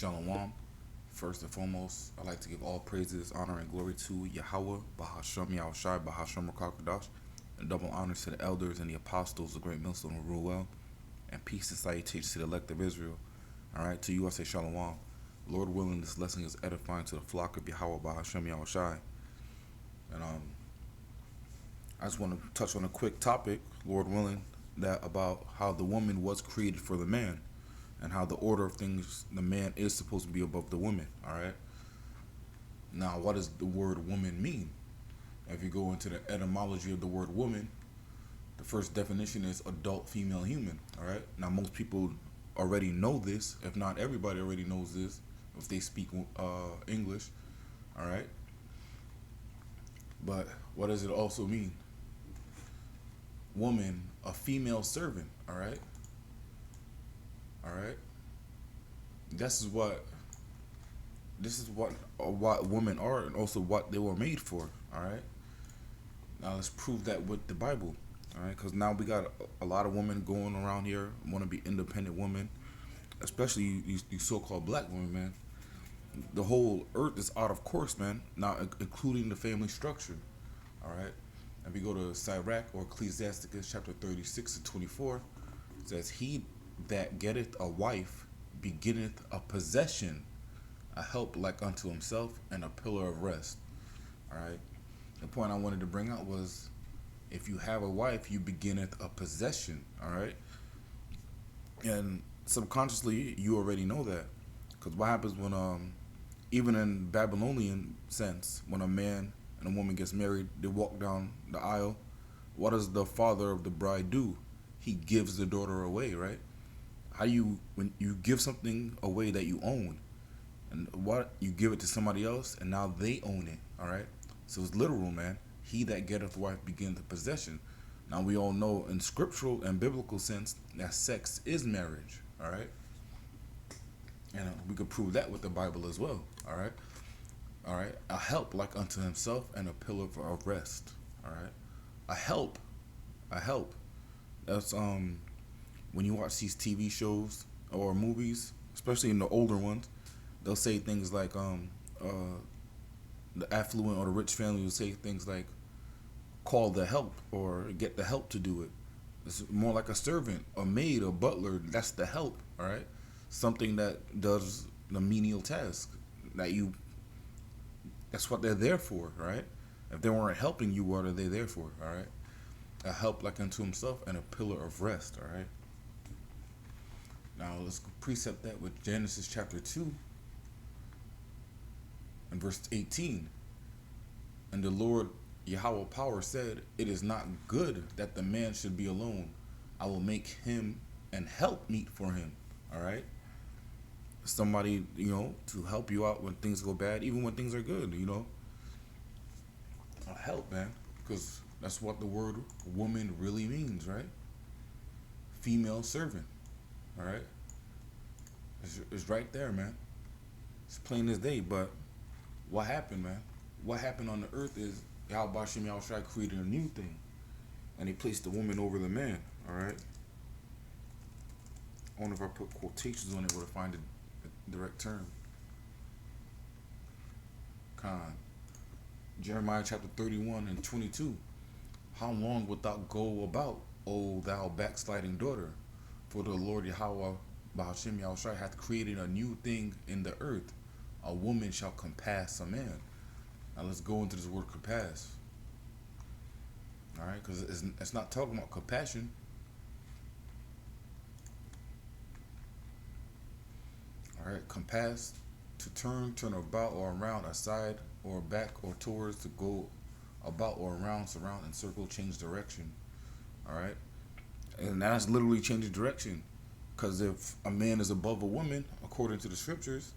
Shalom. First and foremost, I'd like to give all praises, honor, and glory to Yahweh, Bahashem Yahushai, Bahashem Rakakadash, and double honors to the elders and the apostles, the great millstone who rule well, and peace and salutations to the elect of Israel. Alright, to you I say Shalom. Lord willing, this lesson is edifying to the flock of Yahweh, Bahashem Yahushai. And I just want to touch on a quick topic, Lord willing, that about how the woman was created for the man, and how the order of things, the man is supposed to be above the woman. All right. Now, what does the word woman mean? If you go into the etymology of the word woman, the first definition is adult female human. All right. Now, most people already know this. If not, everybody already knows this if they speak English. All right. But what does it also mean? Woman, a female servant. All right. All right. This is what what women are, and also what they were made for. All right. Now let's prove that with the Bible. All right, because now we got a lot of women going around here want to be independent women, especially these so-called black women, man. The whole earth is out of course, man. Now including the family structure. All right. If we go to Sirach or Ecclesiasticus chapter 36 and 24, it says, "He that getteth a wife beginneth a possession, a help like unto himself, and a pillar of rest." All right. The point I wanted to bring out was, if you have a wife, you beginneth a possession. All right. And subconsciously, you already know that, because what happens when even in Babylonian sense, when a man and a woman gets married, they walk down the aisle. What does the father of the bride do? He gives the daughter away, right? How you, when you give something away that you own, and what you give it to somebody else, and now they own it. All right. So it's literal, man. He that getteth wife beginneth the possession. Now we all know in scriptural and biblical sense that sex is marriage. All right. And we could prove that with the Bible as well. All right. All right. A help like unto himself, and a pillar of rest. All right. A help. A help. That's when you watch these TV shows or movies, especially in the older ones, they'll say things like the affluent or the rich family will say things like, "Call the help," or "Get the help to do it." It's more like a servant, a maid, a butler. That's the help. All right. Something that does the menial task that you. That's what they're there for, right? If they weren't helping you, what are they there for? All right. A help like unto himself, and a pillar of rest. All right. Now let's precept that with Genesis chapter 2 and verse 18. "And the Lord Yahweh power said, It is not good that the man should be alone. I will make him an help meet for him." All right. Somebody, to help you out when things go bad, even when things are good, A help, man. Because that's what the word woman really means, right? Female servant. All right. It's right there, man. It's plain as day. But what happened, man? What happened on the earth is Yahweh Bashim Yahushai created a new thing, and he placed the woman over the man. All right. I wonder if I put quotations on it, would I find the direct term? Con. Jeremiah chapter 31 and 22. "How long wilt thou go about, O thou backsliding daughter? For the Lord Yahweh Bahashim Yahushai hath created a new thing in the earth. A woman shall compass a man." Now let's go into this word compass. All right, because it's not talking about compassion. All right, compass, to turn about or around, aside or back or towards, to go about or around, surround, encircle, change direction. All right, and that's literally changing direction. Because if a man is above a woman, according to the scriptures,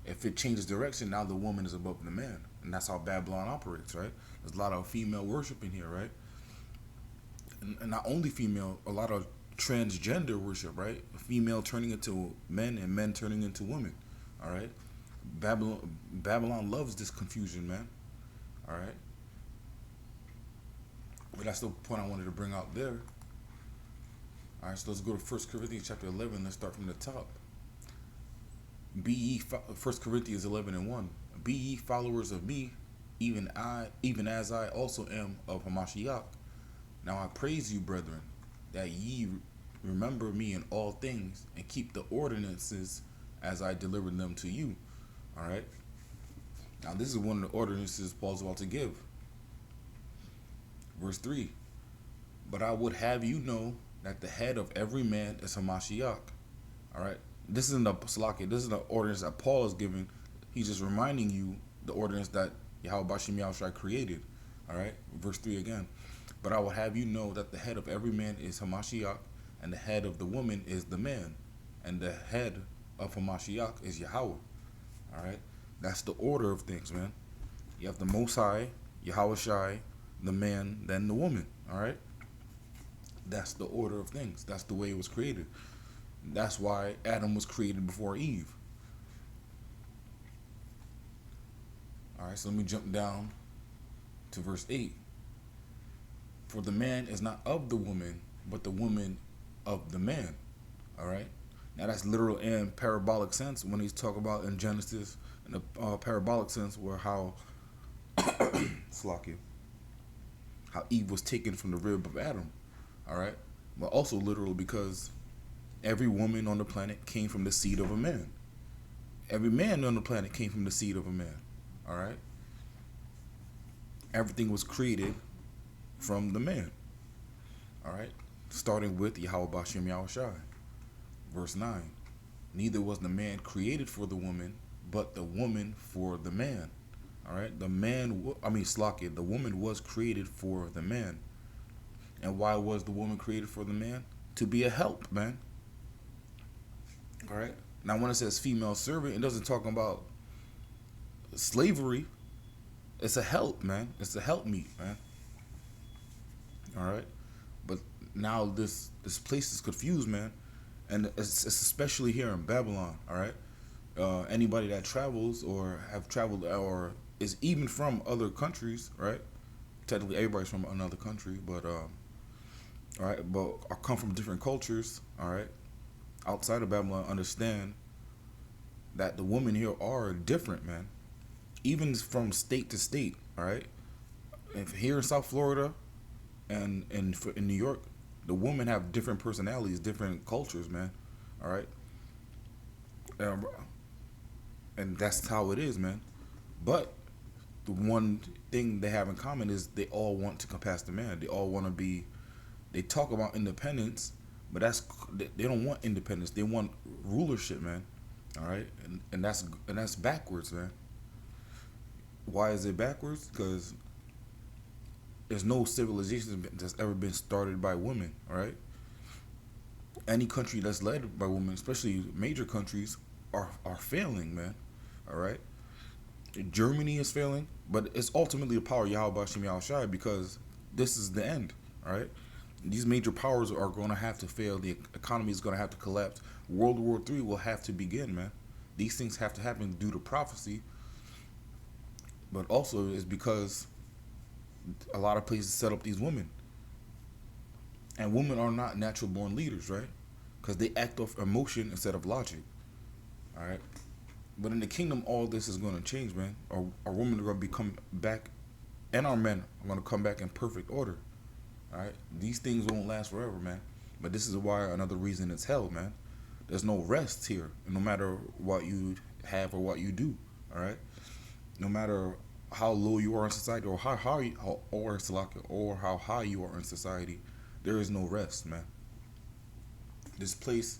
if it changes direction, now the woman is above the man. And that's how Babylon operates, right? There's a lot of female worship in here, right? And not only female, a lot of transgender worship, right? Female turning into men and men turning into women, all right? Babylon loves this confusion, man, all right? But that's the point I wanted to bring out there. All right, so let's go to 1 Corinthians chapter 11. Let's start from the top. Be ye 1 Corinthians 11:1. Be ye followers of me, even as I also am of Hamashiach. Now I praise you, brethren, that ye remember me in all things and keep the ordinances as I delivered them to you. All right. Now this is one of the ordinances Paul's about to give. Verse 3. But I would have you know that the head of every man is Hamashiach. All right. This isn't the Salaki. This is the ordinance that Paul is giving. He's just reminding you the ordinance that Yahweh Bashim Yahushua created. All right. Verse 3 again. But I will have you know that the head of every man is Hamashiach, and the head of the woman is the man, and the head of Hamashiach is Yahweh. All right. That's the order of things, man. You have the Most High, Yahweh Shai, the man, then the woman. All right. That's the order of things. That's the way it was created. That's why Adam was created before Eve. All right, so let me jump down to verse 8. For the man is not of the woman, but the woman of the man. All right. Now that's literal and parabolic sense when he's talking about in Genesis, in the parabolic sense where how Slakia, how Eve was taken from the rib of Adam. All right. But also literal because every woman on the planet came from the seed of a man. Every man on the planet came from the seed of a man. All right. Everything was created from the man. All right. Starting with Yahweh Bashim Yahushai. Verse 9. Neither was the man created for the woman, but the woman for the man. All right. The man, Slakia, the woman was created for the man. And why was the woman created for the man? To be a help, man. All right. Now, when it says female servant, it doesn't talk about slavery. It's a help, man. It's a help meet, man. All right. But now this place is confused, man. And it's especially here in Babylon, all right? Anybody that travels or have traveled or is even from other countries, right? Technically, everybody's from another country, but, all right, but I come from different cultures, all right? Outside of Babylon, understand that the women here are different, man. Even from state to state, all right? If here in South Florida and in New York, the women have different personalities, different cultures, man. All right, and that's how it is, man. But the one thing they have in common is they all want to compass the man. They all want to be. They talk about independence, but they don't want independence. They want rulership, man. All right, and that's backwards, man. Why is it backwards? Because there's no civilization that's ever been started by women, all right? Any country that's led by women, especially major countries, are failing, man, all right? Germany is failing, but it's ultimately the power of Yahweh Bashim Yahushai because this is the end, all right? These major powers are going to have to fail. The economy is going to have to collapse. World War III will have to begin, man. These things have to happen due to prophecy, but also it's because a lot of places set up these women. And women are not natural born leaders, right? Because they act off emotion instead of logic. All right? But in the kingdom, all this is going to change, man. Our women are going to become back, and our men are going to come back in perfect order. All right? These things won't last forever, man. But this is why another reason it's hell, man. There's no rest here, no matter what you have or what you do. All right? No matter how low you are in society or how high you are in society, there is no rest, man. This place,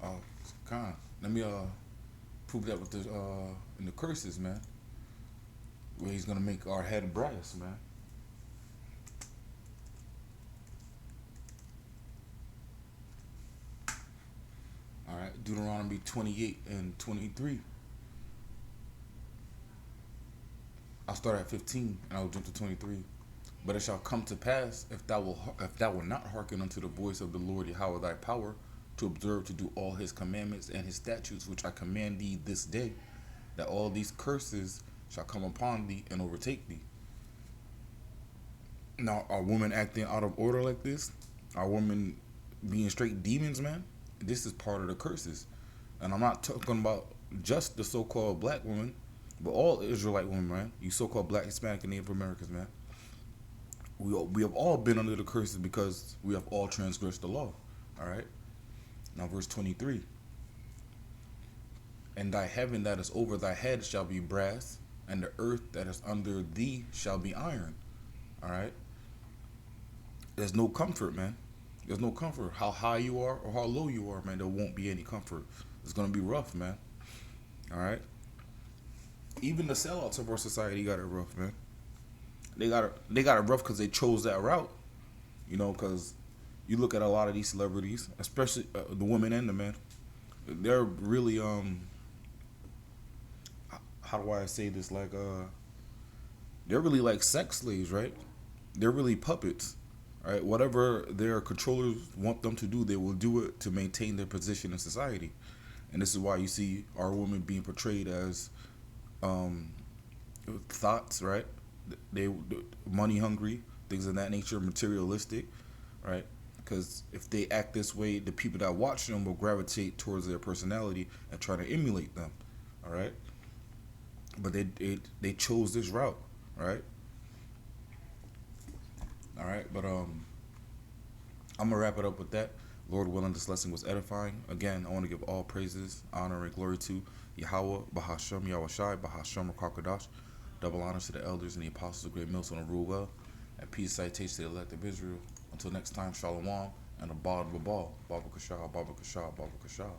let me prove that with the in the curses, man. Where he's gonna make our head brass, man. All right, Deuteronomy 28 and 23. I'll start at 15 and I'll jump to 23. But it shall come to pass if thou will not hearken unto the voice of the Lord Yahweh thy power, to observe to do all his commandments and his statutes which I command thee this day, that all these curses shall come upon thee and overtake thee. Now, are women acting out of order like this? Are women being straight demons, man? This is part of the curses. And I'm not talking about just the so-called black women, but all Israelite women, man. You so-called black, Hispanic, and Native Americans, man. We have all been under the curses because we have all transgressed the law. All right. Now, verse 23. And thy heaven that is over thy head shall be brass, and the earth that is under thee shall be iron. All right. There's no comfort, man. There's no comfort. How high you are or how low you are, man, there won't be any comfort. It's gonna be rough, man. All right. Even the sellouts of our society got it rough, man. They got it rough because they chose that route. You know, because you look at a lot of these celebrities, especially the women and the men. They're really how do I say this? Like they're really like sex slaves, right? They're really puppets, right? Whatever their controllers want them to do, they will do it to maintain their position in society. And this is why you see our women being portrayed as um, thoughts, right? They money hungry, things of that nature, materialistic, right? Because if they act this way, the people that watch them will gravitate towards their personality and try to emulate them, all right? But they chose this route, right? All right, but I'm gonna wrap it up with that. Lord willing, this lesson was edifying. Again, I want to give all praises, honor, and glory to Yahweh, Bahashem, Yahushai, Bahashem, Rakakadash. Double honors to the elders and the apostles of Great Millstone and rule well. And peace citation to the elect of Israel. Until next time, Shalom and a Abad Babal. Baba Kashah, Baba Kashah, Baba Kashah.